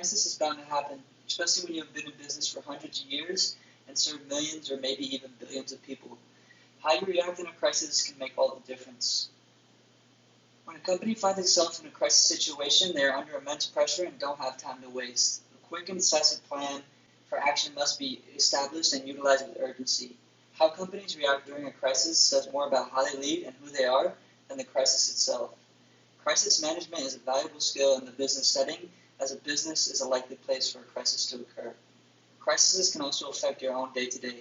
crisis is bound to happen, especially when you have been in business for hundreds of years and served millions or maybe even billions of people. How you react in a crisis can make all the difference. When a company finds itself in a crisis situation, they are under immense pressure and don't have time to waste. A quick and decisive plan for action must be established and utilized with urgency. How companies react during a crisis says more about how they lead and who they are than the crisis itself. Crisis management is a valuable skill in the business setting, as a business is a likely place for a crisis to occur. Crises can also affect your own day-to-day.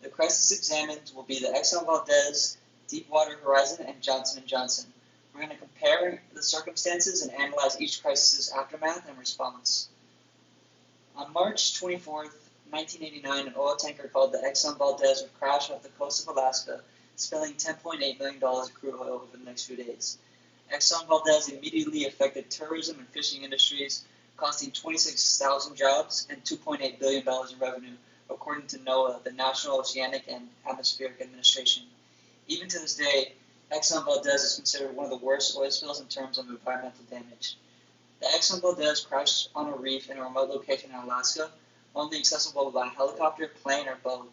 The crisis examined will be the Exxon Valdez, Deepwater Horizon, and Johnson & Johnson. We're going to compare the circumstances and analyze each crisis's aftermath and response. On March 24th, 1989, an oil tanker called the Exxon Valdez would crash off the coast of Alaska, spilling $10.8 million of crude oil over the next few days. Exxon Valdez immediately affected tourism and fishing industries, costing 26,000 jobs and $2.8 billion in revenue, according to NOAA, the National Oceanic and Atmospheric Administration. Even to this day, Exxon Valdez is considered one of the worst oil spills in terms of environmental damage. The Exxon Valdez crashed on a reef in a remote location in Alaska, only accessible by helicopter, plane, or boat.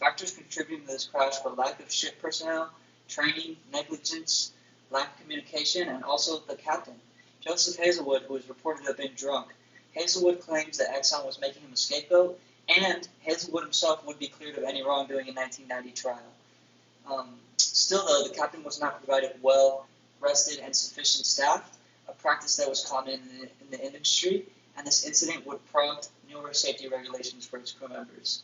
Factors contributing to this crash were lack of ship personnel, training, negligence, lack of communication, and also the captain, Joseph Hazelwood, who was reported to have been drunk. Hazelwood claims that Exxon was making him a scapegoat, and Hazelwood himself would be cleared of any wrongdoing in 1990 trial. Still, though, the captain was not provided well-rested and sufficient staff, a practice that was common in the industry, and this incident would prompt newer safety regulations for its crew members.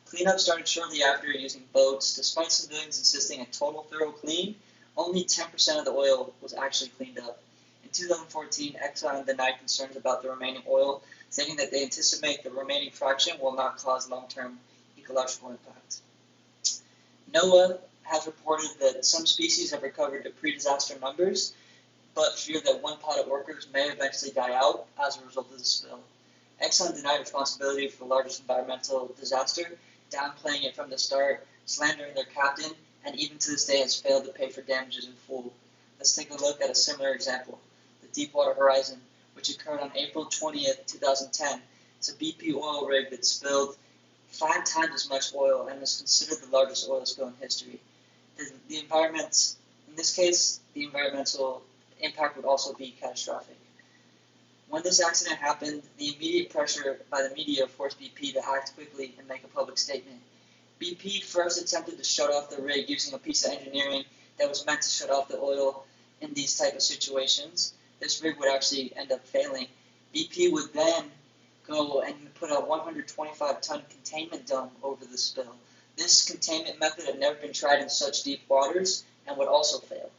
Cleanup started shortly after using boats. Despite civilians insisting a total thorough clean, only 10% of the oil was actually cleaned up. In 2014, Exxon denied concerns about the remaining oil, stating that they anticipate the remaining fraction will not cause long-term ecological impact. NOAA has reported that some species have recovered to pre-disaster numbers, but fear that one pot of workers may eventually die out as a result of the spill. Exxon denied responsibility for the largest environmental disaster, downplaying it from the start, slandering their captain, and even to this day has failed to pay for damages in full. Let's take a look at a similar example, the Deepwater Horizon, which occurred on April 20th, 2010. It's a BP oil rig that spilled 5 times as much oil and is considered the largest oil spill in history. The environment, in this case, the environmental impact would also be catastrophic. When this accident happened, the immediate pressure by the media forced BP to act quickly and make a public statement. BP first attempted to shut off the rig using a piece of engineering that was meant to shut off the oil in these type of situations. This rig would actually end up failing. BP would then go and put a 125-ton containment dome over the spill. This containment method had never been tried in such deep waters and would also fail.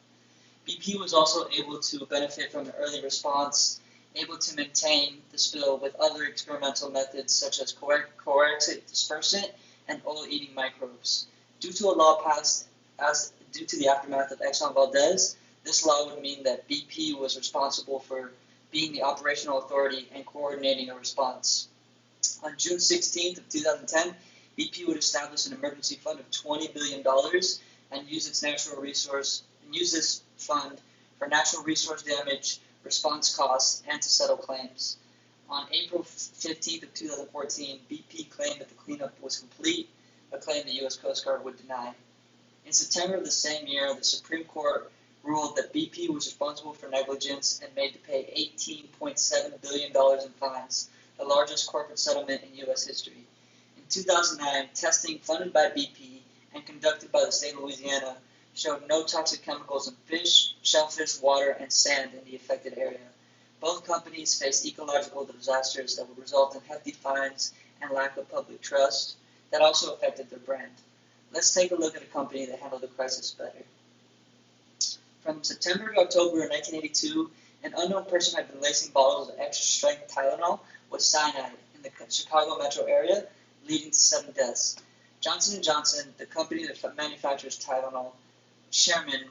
BP was also able to benefit from an early response, able to maintain the spill with other experimental methods such as coaxic dispersant and oil-eating microbes. Due to a law passed due to the aftermath of Exxon Valdez, this law would mean that BP was responsible for being the operational authority and coordinating a response. On June 16th of 2010, BP would establish an emergency fund of $20 billion and use this fund for natural resource damage, response costs, and to settle claims. On April 15th of 2014, BP claimed that the cleanup was complete, a claim the U.S. Coast Guard would deny. In September of the same year, the Supreme Court ruled that BP was responsible for negligence and made to pay $18.7 billion in fines, the largest corporate settlement in U.S. history. In 2009, testing funded by BP and conducted by the state of Louisiana showed no toxic chemicals in fish, shellfish, water, and sand in the affected area. Both companies faced ecological disasters that would result in hefty fines and lack of public trust that also affected their brand. Let's take a look at a company that handled the crisis better. From September to October of 1982, an unknown person had been lacing bottles of extra-strength Tylenol with cyanide in the Chicago metro area, leading to 7 deaths. Johnson & Johnson, the company that manufactures Tylenol, chairman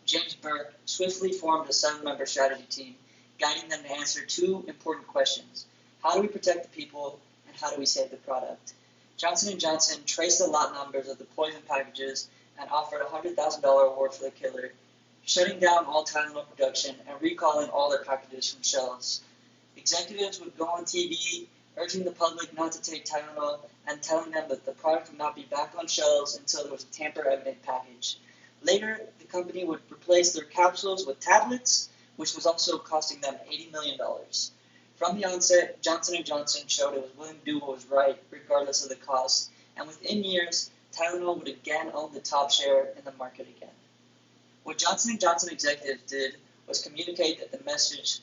James Burke swiftly formed a 7-member strategy team, guiding them to answer 2 important questions. How do we protect the people, and how do we save the product? Johnson & Johnson traced the lot numbers of the poison packages and offered a $100,000 award for the killer, shutting down all Tylenol production and recalling all their packages from shelves. Executives would go on TV urging the public not to take Tylenol and telling them that the product would not be back on shelves until there was a tamper-evident package. Later, the company would replace their capsules with tablets, which was also costing them $80 million. From the onset, Johnson & Johnson showed it was willing to do what was right, regardless of the cost, and within years, Tylenol would again own the top share in the market again. What Johnson & Johnson executives did was communicate that the message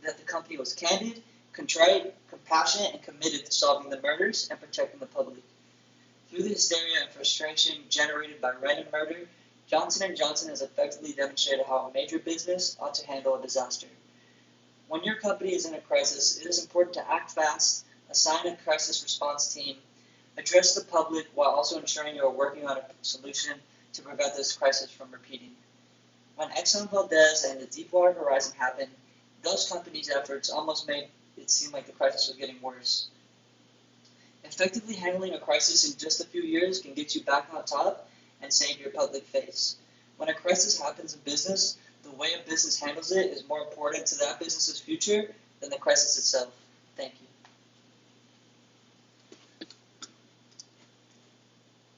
that the company was candid, contrite, compassionate, and committed to solving the murders and protecting the public. Through the hysteria and frustration generated by random murder, Johnson & Johnson has effectively demonstrated how a major business ought to handle a disaster. When your company is in a crisis, it is important to act fast, assign a crisis response team, address the public while also ensuring you are working on a solution to prevent this crisis from repeating. When Exxon Valdez and the Deepwater Horizon happened, those companies' efforts almost made it seem like the crisis was getting worse. Effectively handling a crisis in just a few years can get you back on top and save your public face. When a crisis happens in business, the way a business handles it is more important to that business's future than the crisis itself.